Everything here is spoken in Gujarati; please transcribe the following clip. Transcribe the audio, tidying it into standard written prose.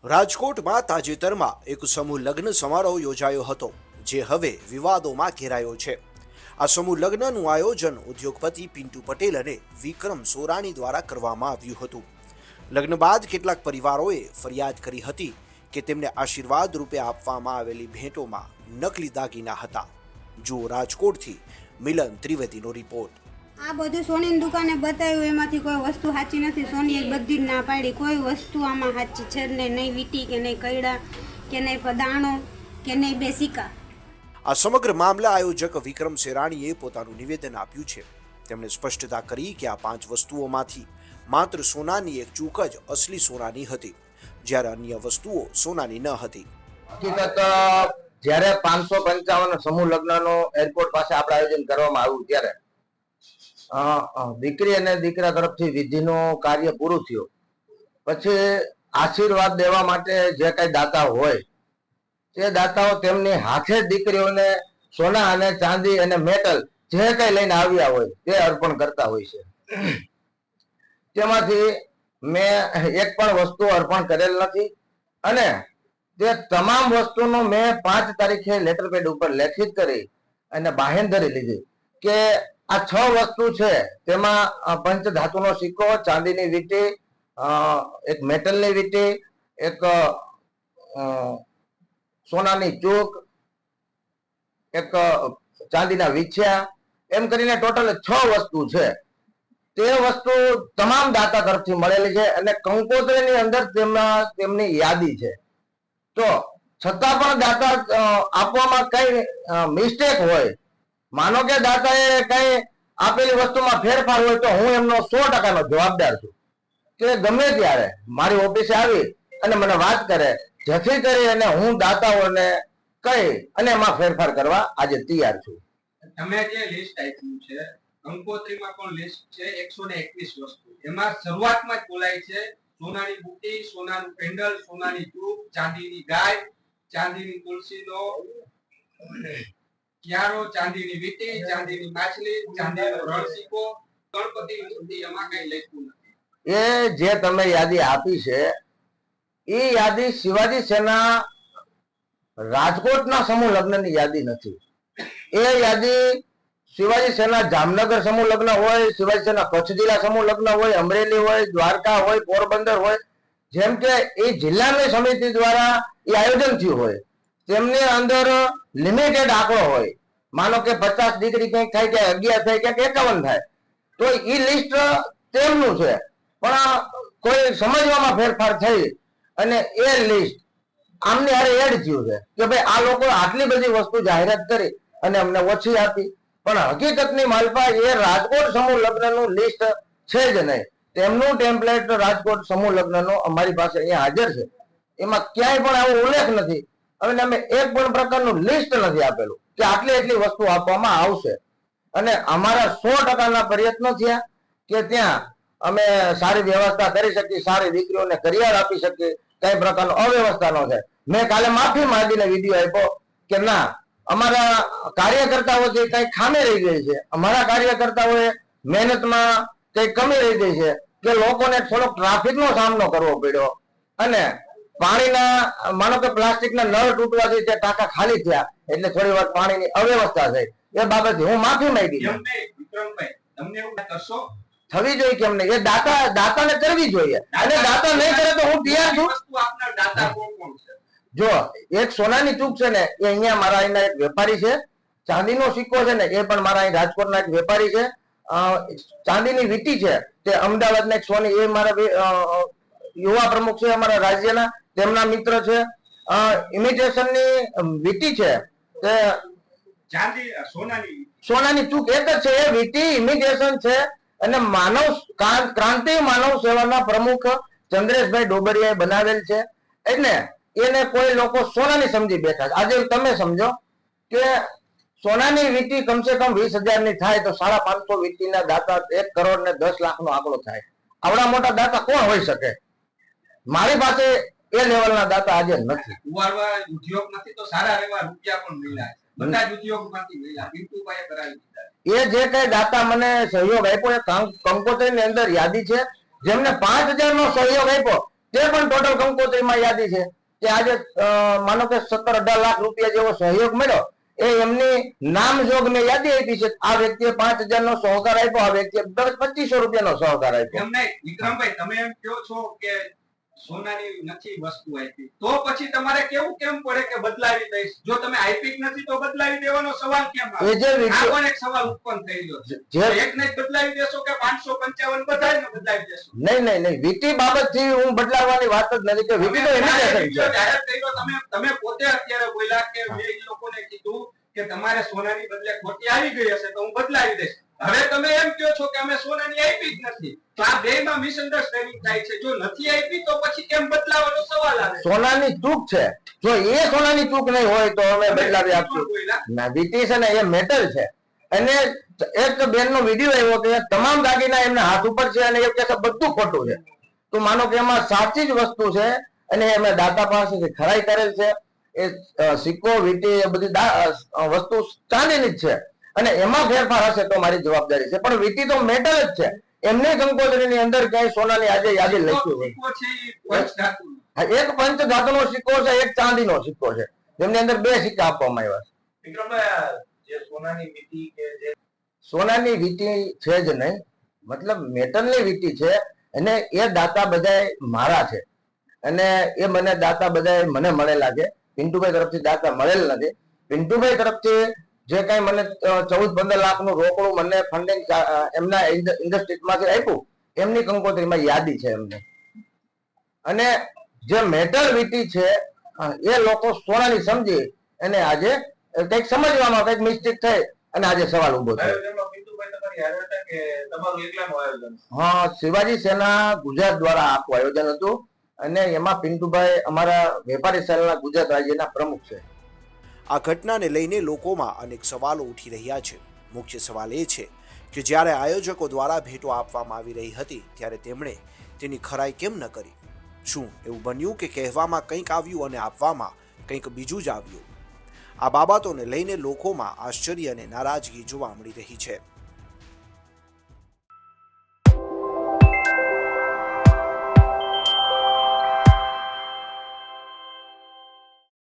રાજકોટમાં તાજેતરમાં એક સમૂહ લગ્ન સમારોહ યોજાયો હતો, જે હવે વિવાદોમાં ઘેરાયો છે. આ સમૂહ લગ્નનું આયોજન ઉદ્યોગપતિ પિન્ટુ પટેલ અને વિક્રમ સોરાણી દ્વારા કરવામાં આવ્યું હતું. લગ્ન બાદ કેટલાક પરિવારોએ ફરિયાદ કરી હતી કે તેમને આશીર્વાદ રૂપે આપવામાં આવેલી ભેટોમાં નકલી દાગીના હતા. જુઓ રાજકોટથી મિલન ત્રિવેદીનો રિપોર્ટ. આ બધું સોનીની દુકાને બતાવ્યું, એમાંથી કોઈ વસ્તુ સાચી નથી. સોનીએ બધી જ ના પાડી, કોઈ વસ્તુ આમાં સાચી છે જ નહીં. વીટી કે નહીં કૈડા કે નહીં દાણો કે નહીં બે સિક્કા. આ સમગ્ર મામલા આયોજક વિક્રમ સેરાણીએ પોતાનું નિવેદન આપ્યું છે. તેમણે સ્પષ્ટતા કરી કે આ 5 વસ્તુઓમાંથી માત્ર સોનાની એક ચૂક જ અસલી સોનાની હતી, જ્યારે અન્ય વસ્તુઓ સોનાની ન હતી. હકીકત જ્યારે 555 સમૂહ લગ્નનો એરપોર્ટ પાસે આપણે આયોજન કરવામાં આવ્યું ત્યારે દીકરી અને દીકરા તરફથી વિધિનું કાર્ય પૂરું થયું પછી આશીર્વાદ દેવા માટે જે કઈ દાતા હોય તે દાતાઓ તેમની હાથે દીકરીઓને સોના અને ચાંદી અને મેટલ જે કઈ લઈને આવ્યા હોય તે અર્પણ કરતા હોય છે. તેમાંથી મેં એક પણ વસ્તુ અર્પણ કરેલ નથી અને તે તમામ વસ્તુનો મેં 5 તારીખે લેટર પેડ ઉપર લેખિત કરી અને બાહેંધરી લીધી કે આ 6 વસ્તુ છે તેમાં પંચધાતુનો સિક્કો, ચાંદીની વીંટી, એક મેટલની વીંટી, એક સોનાની ચૂક, એક ચાંદીના વીછ્યા, એમ કરીને ટોટલ 6 વસ્તુ છે. તે વસ્તુ તમામ દાતા તરફથી મળેલી છે અને કંકોત્રીની અંદર તેમની યાદી છે. તો છતાં પણ દાતા આપવામાં કઈ મિસ્ટેક હોય, માનો કે દાતાએ કઈ આપેલી વસ્તુમાં ફેરફાર હોય, તો હું એમનો 100% જવાબદાર છું કે ગમે ત્યારે મારી ઓફિસે આવી અને મને વાત કરે, જેથી કરી અને હું દાતાઓને કહી અને એમાં ફેરફાર કરવા આજે તૈયાર છું. તમે જે લિસ્ટ આપ્યું છે, કંકોત્રીમાં પણ લિસ્ટ છે 121 વસ્તુ. એમાં શરૂઆતમાં જ બોલાય છે સોનાની બુટ્ટી, સોનાનું પેન્ડલ, સોનાની ચૂક, ચાંદીની ગાય, ચાંદીની તુલસીનો ક્યારો, ચાંદીની વીંટી, ચાંદીની માછલી, ચાંદીનો રણસિક્કો, ગણપતિની મૂર્તિ. એમાં કઈ લખ્યું નથી. એ જે તમે યાદી આપી છે એ યાદી શિવાજી સેના રાજકોટના સમૂહ લગ્નની યાદી નથી. એ યાદી શિવાજી સેના જામનગર સમૂહ લગ્ન હોય, શિવાજી સેના કચ્છ જિલ્લા સમૂહ લગ્ન હોય, અમરેલી હોય, દ્વારકા હોય, પોરબંદર હોય, જેમ કે એ જિલ્લાની સમિતિ દ્વારા એ આયોજન થયું હોય, તેમની અંદર લિમિટેડ આંકડો હોય. માનો કે 50 દીકરી કંઈક થાય કે 11 થાય કે 51 થાય, તો એ લિસ્ટ તેમનું છે. પણ કોઈ સમજવામાં ફેરફાર થઈ અને એ લિસ્ટ આમની હારે એડ થયું છે કે ભાઈ આ લોકો આટલી બધી વસ્તુ જાહેરાત કરી અને અમને ઓછી આપી. પણ હકીકતની માલપા એ રાજકોટ સમૂહ લગ્નનું લિસ્ટ છે જ નહીં. તેમનું ટેમ્પલેટ રાજકોટ સમૂહ લગ્નનો અમારી પાસે અહીંયા હાજર છે. એમાં ક્યાંય પણ આવો ઉલ્લેખ નથી અને અમે એક પણ પ્રકારનું લિસ્ટ નથી આપેલું કે આટલી એટલી વસ્તુ આપવામાં આવશે. અને અમારા 100%ના પ્રયત્નો થયા કે ત્યાં અમે સારી વ્યવસ્થા કરી શકીએ, સારી દીકરીઓને કરિયર આપી શકીએ, કઈ પ્રકારનો અવ્યવસ્થા ન થાય. મેં કાલે માફી માંગીને વિડીયો આપ્યો કે ના, અમારા કાર્યકર્તાઓથી કઈ ખામી રહી ગઈ છે, અમારા કાર્યકર્તાઓએ મહેનતમાં કઈ કમી રહી ગઈ છે કે લોકોને થોડોક ટ્રાફિકનો સામનો કરવો પડ્યો અને પાણીના માનો કે પ્લાસ્ટિકના નળ તૂટવાથી તે ટાંકા ખાલી થયા એટલે થોડી વાર પાણીની અવ્યવસ્થા થઈ. એ બાબતે હું માફી માંગી. વિક્રમભાઈ, તમને એવું કરશો? થવી જોઈએ કેમ નહીં? એ દાતાને કરવી જોઈએ અને દાતા નહીં કરે તો હું તૈયાર છું. વસ્તુ આપનાર દાતા કોણ કોણ છે? જો એક સોનાની ચૂક છે ને, એ અહીંયા મારા અહીંના એક વેપારી છે. ચાંદીનો સિક્કો છે ને, એ પણ મારા અહીં રાજકોટના એક વેપારી છે. ચાંદીની વીંટી છે તે અમદાવાદના એક સોની, એ મારા યુવા પ્રમુખ છે અમારા રાજ્યના, તેમના મિત્ર છે. ઇમિટેશનની વીંટી છે તે ચાંદી સોનાની ચૂક એક જ છે. એ વીંટી ઇમિટેશન છે અને ક્રાંતિ માનવ સેવાના પ્રમુખ ચંદ્રેશભાઈ ડોબરિયાએ બનાવેલ છે. એટલે એને કોઈ લોકો સોનાની સમજી બેઠા છે. આજે તમે સમજો કે સોનાની વીંટી કમસે કમ 20,000 ની થાય તો 550 વીંટીના દાતા 1 કરોડ ને 10 લાખનો આંકડો થાય. આવડા મોટા દાતા કોણ હોઈ શકે? મારી પાસે એ લેવલના દાતા આજે નથી. ઉવારવા ઉદ્યોગ નથી તો સારા એવા રૂપિયા પણ મળ્યા છે. બધા જ ઉદ્યોગમાંથી મળ્યા. પિન્ટુભાઈએ કરાવી દીધા. એ જે કઈ દાતા મને સહયોગ આપ્યો એ કંકોત્રીની અંદર યાદી છે. જેમને 5,000 નો સહયોગ આપ્યો તે પણ ટોટલ કંકોત્રીમાં યાદી છે કે આજે માનો કે 17-18 લાખ રૂપિયા જેવો સહયોગ મળ્યો, એ એમની નામજોગ મેં યાદી આપી છે. આ વ્યક્તિએ 5,000 નો સહકાર આપ્યો, આ વ્યક્તિએ 2,500 રૂપિયાનો સહકાર આપ્યો. એમ નહીં વિક્રમભાઈ, તમે એમ કહો છો કે સોનાની નથી વસ્તુ આપી, તો પછી તમારે કેવું કેમ પડે કે બદલાવી દઈશ? જો તમે આપી જ નથી તો બદલાવી દેવાનો સવાલ કેમ આવે? આ પણ એક સવાલ ઉત્પન્ન થઈ ગયો છે. એક ને બદલાવી દેશો કે 555 બધાને બદલાવી દેશો? નહીં, વીટી બાબતથી હું બદલાવવાની વાત જ નથી કે વીટી તો એની જાહેર કર્યો. તમે પોતે અત્યારે બોલ્યા કે મેં એ લોકોને કીધું કે તમારે સોનાની બદલે ખોટી આવી ગઈ હશે તો હું બદલાવી દઈશ. હવે તમે એમ કહો છો કે અમે સોનાની આપી જ નથી, તો આ બેમાં મિસઅન્ડરસ્ટેન્ડિંગ થાય છે. જો નથી આપી તો પછી કેમ બદલાવાનો સવાલ આવે? સોનાની ચૂક છે, જો એ સોનાની ચૂક નહીં હોય તો અમે બદલાવી આપશું. ના, વીટી છે ને એ મેટલ છે. અને એક બેનનો વિડીયો આવ્યો કે તમામ દાગીના એમના હાથ ઉપર છે અને એ કે બધું ખોટું છે. તો માનો કે એમાં સાચી જ વસ્તુ છે અને એમણે દાતા પાસેથી ખરાઈ કરેલ છે. એ સિક્કો વીટી એ બધી વસ્તુ ચાંદીની જ છે અને એમાં ફેરફાર હશે તો મારી જવાબદારી છે, પણ વીટી તો મેટલ જ છે. એમની કંકોત્રીની અંદર ક્યાંય સોનાની આજે યાદી લખ્યું હોય. એક પંચધાતુનો સિક્કો છે, એક ચાંદીનો સિક્કો છે, જેમની અંદર 2 સિક્કા આપવામાં આવ્યા છે. સોનાની વીટી છે જ નહીં, મતલબ મેટલની વીટી છે અને એ દાતા બધા મારા છે અને એ મને દાતા બધા મને મળેલા છે. પિન્ટુભાઈ તરફથી દાતા મળેલ નથી. પિન્ટુભાઈ તરફથી જે કઈ મને 14-15 લાખનું રોકડું મને ફંડિંગ એમના ઇન્ડસ્ટ્રીમાંથી આપ્યું, એમની કંકોત્રીમાં યાદી છે એમને. અને જે મેટલ વીટી છે એ લોકો સોનાની સમજી અને આજે કંઈક સમજવામાં કંઈક મિસ્ટેક થઈ અને આજે સવાલ ઉભો થયો. હા, શિવાજી સેના ગુજરાત દ્વારા આખું આયોજન હતું અને એમાં પિન્ટુભાઈ અમારા વેપારી સેલના ગુજરાત રાજ્યના પ્રમુખ છે. આ ઘટનાને લઈને લોકોમાં અનેક સવાલો ઉઠી રહ્યા છે. મુખ્ય સવાલ એ છે કે જ્યારે આયોજકો દ્વારા ભેટો આપવામાં આવી રહી હતી ત્યારે તેમણે તેની ખરાઈ કેમ ન કરી? શું એવું બન્યું કે કહેવામાં કંઈક આવ્યું અને આપવામાં કંઈક બીજું જ આવ્યું? આ બાબતોને લઈને લોકોમાં આશ્ચર્ય અને નારાજગી જોવા મળી રહી છે.